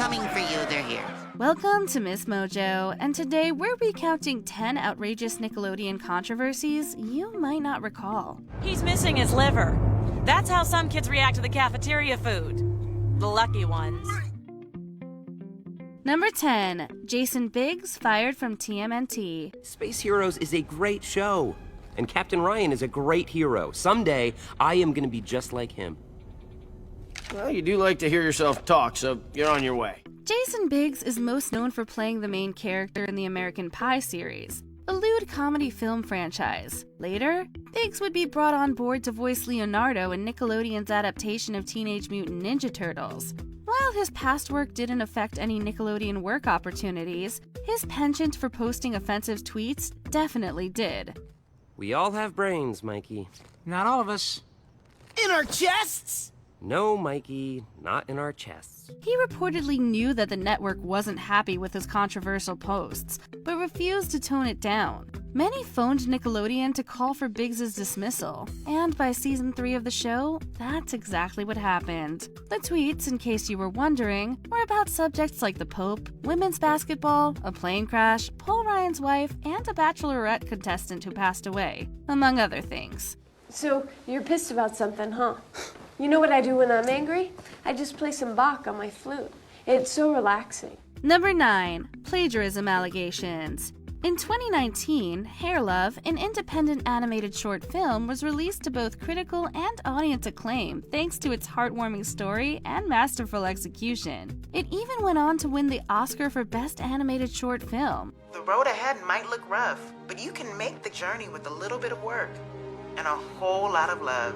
coming for you. They're here. Welcome to Miss Mojo, and today we're recounting 10 outrageous Nickelodeon controversies you might not recall. He's missing his liver. That's how some kids react to the cafeteria food. The lucky ones. Number 10. Jason Biggs fired from TMNT. Space Heroes is a great show, and Captain Ryan is a great hero. Someday, I am going to be just like him. Well, you do like to hear yourself talk, so you're on your way. Jason Biggs is most known for playing the main character in the American Pie series, a lewd comedy film franchise. Later, Biggs would be brought on board to voice Leonardo in Nickelodeon's adaptation of Teenage Mutant Ninja Turtles. While his past work didn't affect any Nickelodeon work opportunities, his penchant for posting offensive tweets definitely did. We all have brains, Mikey. Not all of us. In our chests? No, Mikey, not in our chests. He reportedly knew that the network wasn't happy with his controversial posts, but refused to tone it down. Many phoned Nickelodeon to call for Biggs' dismissal, and by season 3 of the show, that's exactly what happened. The tweets, in case you were wondering, were about subjects like the Pope, women's basketball, a plane crash, Paul Ryan's wife, and a Bachelorette contestant who passed away, among other things. So, you're pissed about something, huh? You know what I do when I'm angry? I just play some Bach on my flute. It's so relaxing. Number 9. Plagiarism allegations. In 2019, Hair Love, an independent animated short film, was released to both critical and audience acclaim thanks to its heartwarming story and masterful execution. It even went on to win the Oscar for Best Animated Short Film. The road ahead might look rough, but you can make the journey with a little bit of work and a whole lot of love.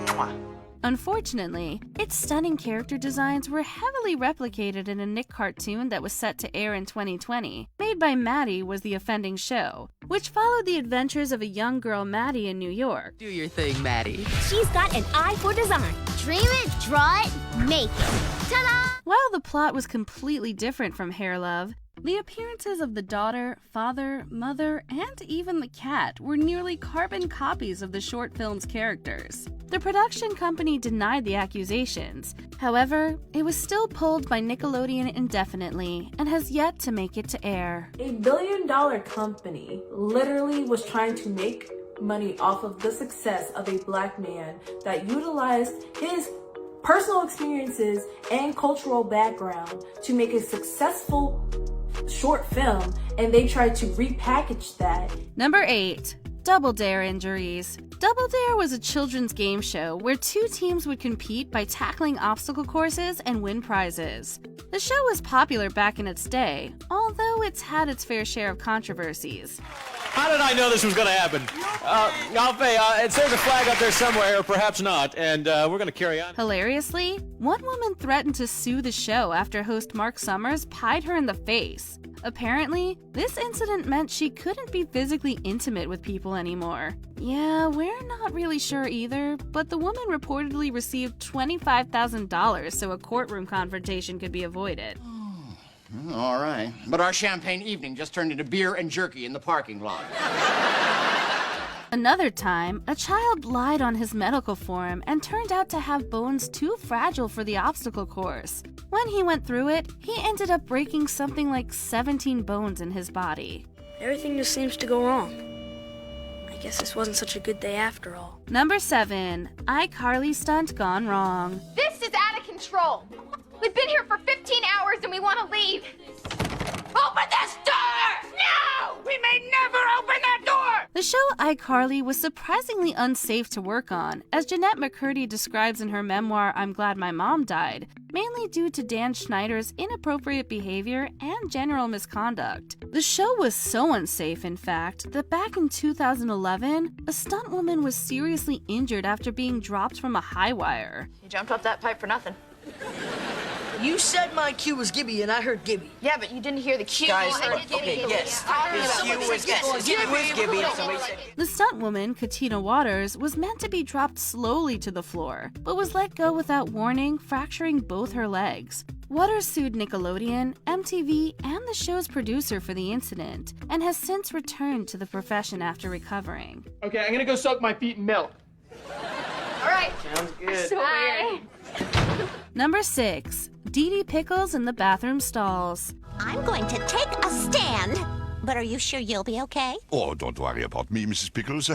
Mwah. Unfortunately, its stunning character designs were heavily replicated in a Nick cartoon that was set to air in 2020. Made by Maddie was the offending show, which followed the adventures of a young girl Maddie in New York. Do your thing, Maddie. She's got an eye for design. Dream it, draw it, make it. Ta-da! While the plot was completely different from Hair Love, the appearances of the daughter, father, mother, and even the cat were nearly carbon copies of the short film's characters. The production company denied the accusations. However, it was still pulled by Nickelodeon indefinitely and has yet to make it to air. A billion-dollar company literally was trying to make money off of the success of a black man that utilized his personal experiences and cultural background to make a successful short film, and they tried to repackage that. Number 8. Double Dare injuries. Double Dare was a children's game show where 2 teams would compete by tackling obstacle courses and win prizes. The show was popular back in its day, although it's had its fair share of controversies. How did I know this was going to happen? Alfie, it says a flag up there somewhere, or perhaps not, and we're going to carry on. Hilariously, one woman threatened to sue the show after host Mark Summers pied her in the face. Apparently, this incident meant she couldn't be physically intimate with people anymore. Yeah, we're not really sure either, but the woman reportedly received $25,000 so a courtroom confrontation could be avoided. All right. But our champagne evening just turned into beer and jerky in the parking lot. Another time, a child lied on his medical form and turned out to have bones too fragile for the obstacle course. When he went through it, he ended up breaking something like 17 bones in his body. Everything just seems to go wrong. I guess this wasn't such a good day after all. Number 7. iCarly stunt gone wrong. This is out of control. We've been here for 15 hours and we want to leave. Open this door! No! We may never open that door! The show iCarly was surprisingly unsafe to work on, as Jeanette McCurdy describes in her memoir I'm Glad My Mom Died, mainly due to Dan Schneider's inappropriate behavior and general misconduct. The show was so unsafe, in fact, that back in 2011, a stunt woman was seriously injured after being dropped from a high wire. You jumped off that pipe for nothing. You said my cue was Gibby, and I heard Gibby. Yeah, but you didn't hear the cue. Guys, okay, yes. His cue was Gibby. Somebody said The stunt woman, Katina Waters, was meant to be dropped slowly to the floor, but was let go without warning, fracturing both her legs. Waters sued Nickelodeon, MTV, and the show's producer for the incident, and has since returned to the profession after recovering. Okay, I'm gonna go soak my feet in milk. All right. Sounds good. So weird. Number 6. Dee Dee Pickles in the bathroom stalls. I'm going to take a stand. But are you sure you'll be okay? Oh, don't worry about me, Mrs. Pickles.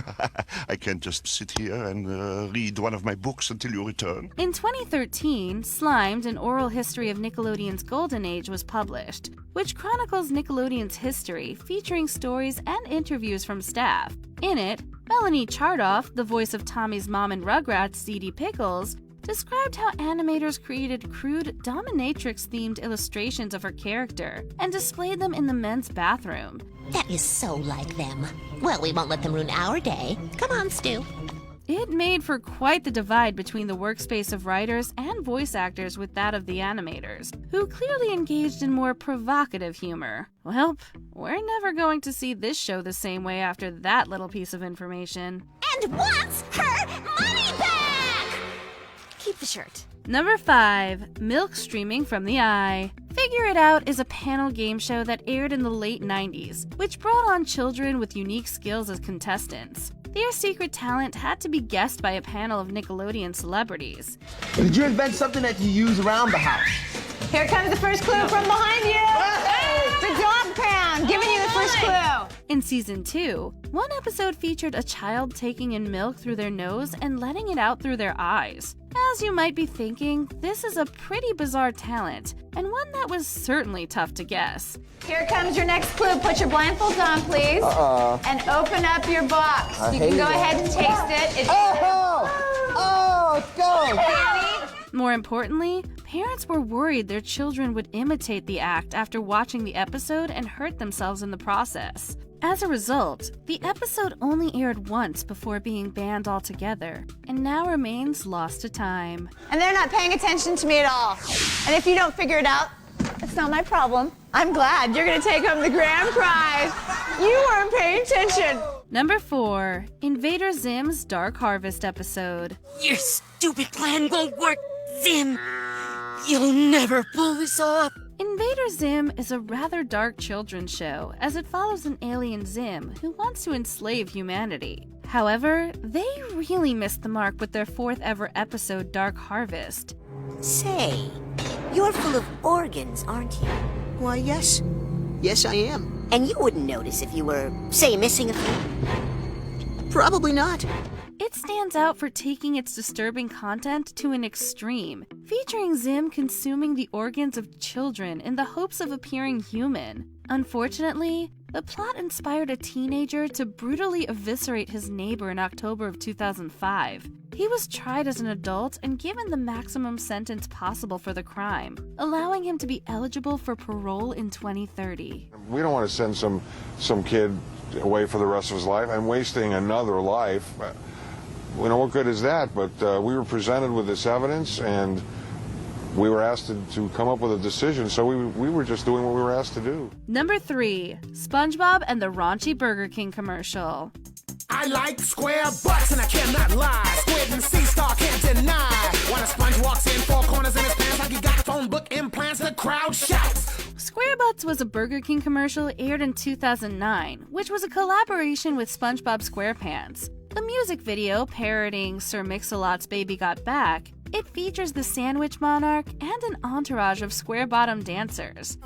I can just sit here and read one of my books until you return. In 2013, Slimed, an oral history of Nickelodeon's golden age, was published, which chronicles Nickelodeon's history, featuring stories and interviews from staff. In it, Melanie Chardoff, the voice of Tommy's mom in Rugrats, Dee Dee Pickles, described how animators created crude dominatrix-themed illustrations of her character and displayed them in the men's bathroom. That is so like them. Well, we won't let them ruin our day. Come on, Stu. It made for quite the divide between the workspace of writers and voice actors with that of the animators, who clearly engaged in more provocative humor. Well, we're never going to see this show the same way after that little piece of information. And wants her money back! Keep the shirt. Number 5. Milk Streaming from the Eye. Figure It Out is a panel game show that aired in the late 90s, which brought on children with unique skills as contestants. Their secret talent had to be guessed by a panel of Nickelodeon celebrities. Did you invent something that you use around the house? Here comes the first clue from behind you! The dog pound, giving you the first clue. In Season 2, one episode featured a child taking in milk through their nose and letting it out through their eyes. As you might be thinking, this is a pretty bizarre talent, and one that was certainly tough to guess. Here comes your next clue. Put your blindfolds on, please. And open up your box. You can go ahead and taste it. Go! More importantly, parents were worried their children would imitate the act after watching the episode and hurt themselves in the process. As a result, the episode only aired once before being banned altogether, and now remains lost to time. And they're not paying attention to me at all. And if you don't figure it out, it's not my problem. I'm glad you're gonna take home the grand prize. You weren't paying attention. Number 4. Invader Zim's Dark Harvest episode. Your stupid plan won't work, Zim. You'll never pull this off. Invader Zim is a rather dark children's show, as it follows an alien Zim who wants to enslave humanity. However, they really missed the mark with their 4th ever episode, Dark Harvest. Say, you're full of organs, aren't you? Why, yes. Yes, I am. And you wouldn't notice if you were, say, missing a few? Probably not. It stands out for taking its disturbing content to an extreme, featuring Zim consuming the organs of children in the hopes of appearing human. Unfortunately, the plot inspired a teenager to brutally eviscerate his neighbor in October of 2005. He was tried as an adult and given the maximum sentence possible for the crime, allowing him to be eligible for parole in 2030. We don't want to send some kid away for the rest of his life and wasting another life. You know, what good is that? But we were presented with this evidence, and we were asked to come up with a decision, so we were just doing what we were asked to do. Number 3. SpongeBob and the raunchy Burger King commercial. I like square butts and I cannot lie. Squid and Sea Star can't deny. When a sponge walks in, 4 corners in his pants like he got phone book implants, the crowd shouts. Square Butts was a Burger King commercial aired in 2009, which was a collaboration with SpongeBob SquarePants. The music video, parodying Sir Mix-a-Lot's Baby Got Back, it features the Sandwich Monarch and an entourage of square-bottom dancers.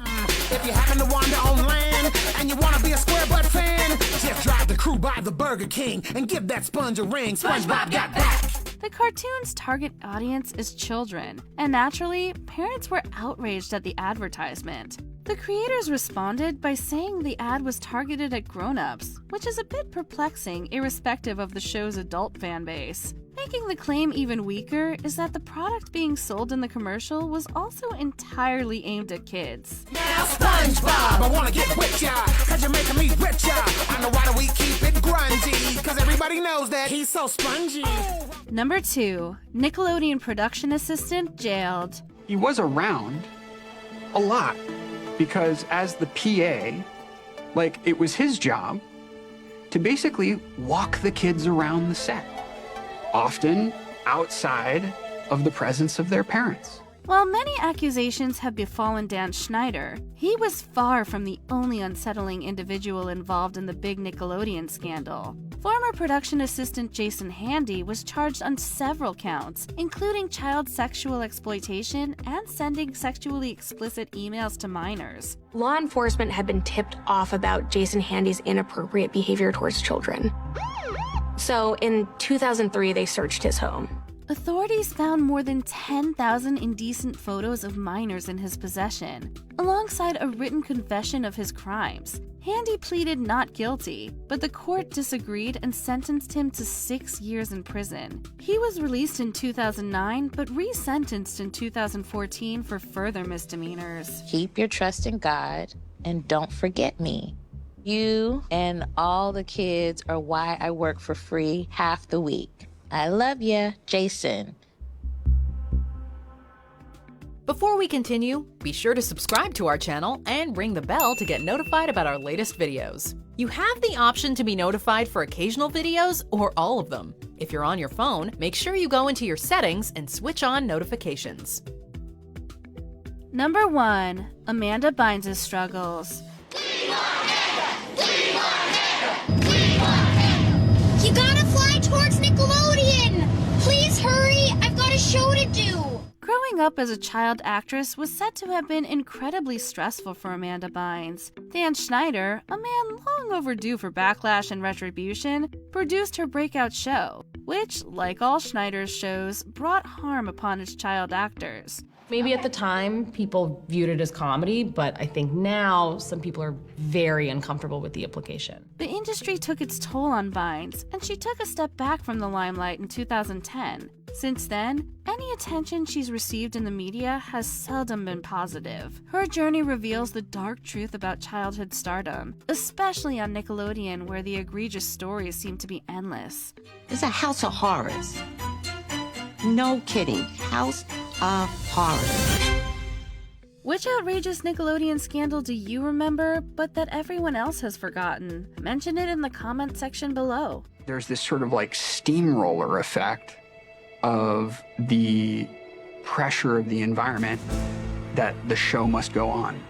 If you happen to wander on land and you want to be a Square Butt fan, just drive the crew by the Burger King and give that sponge a ring. SpongeBob got back. The cartoon's target audience is children, and naturally, parents were outraged at the advertisement. The creators responded by saying the ad was targeted at grown-ups, which is a bit perplexing irrespective of the show's adult fan base. Making the claim even weaker is that the product being sold in the commercial was also entirely aimed at kids. Now SpongeBob, I wanna get with ya, cause you're making me richer. I know why do we keep it grungy, cause everybody knows that he's so spongy. Number 2. Nickelodeon production assistant jailed. He was around a lot, because as the PA, it was his job to basically walk the kids around the set, often outside of the presence of their parents. While many accusations have befallen Dan Schneider, he was far from the only unsettling individual involved in the big Nickelodeon scandal. Former production assistant Jason Handy was charged on several counts, including child sexual exploitation and sending sexually explicit emails to minors. Law enforcement had been tipped off about Jason Handy's inappropriate behavior towards children. So in 2003, they searched his home. Authorities found more than 10,000 indecent photos of minors in his possession, alongside a written confession of his crimes. Handy pleaded not guilty, but the court disagreed and sentenced him to 6 years in prison. He was released in 2009, but resentenced in 2014 for further misdemeanors. Keep your trust in God and don't forget me. You and all the kids are why I work for free half the week. I love ya, Jason. Before we continue, be sure to subscribe to our channel and ring the bell to get notified about our latest videos. You have the option to be notified for occasional videos or all of them. If you're on your phone, make sure you go into your settings and switch on notifications. Number 1. Amanda Bynes' struggles. You gotta fly towards Nickelodeon! Please hurry! I've got a show to do! Growing up as a child actress was said to have been incredibly stressful for Amanda Bynes. Dan Schneider, a man long overdue for backlash and retribution, produced her breakout show, which, like all Schneider's shows, brought harm upon his child actors. Maybe at the time, people viewed it as comedy, but I think now some people are very uncomfortable with the implication. The industry took its toll on Bynes, and she took a step back from the limelight in 2010. Since then, any attention she's received in the media has seldom been positive. Her journey reveals the dark truth about childhood stardom, especially on Nickelodeon, where the egregious stories seem to be endless. It's a house of horrors. No kidding. House of horrors. Which outrageous Nickelodeon scandal do you remember, but that everyone else has forgotten? Mention it in the comment section below. There's this sort of like steamroller effect of the pressure of the environment that the show must go on.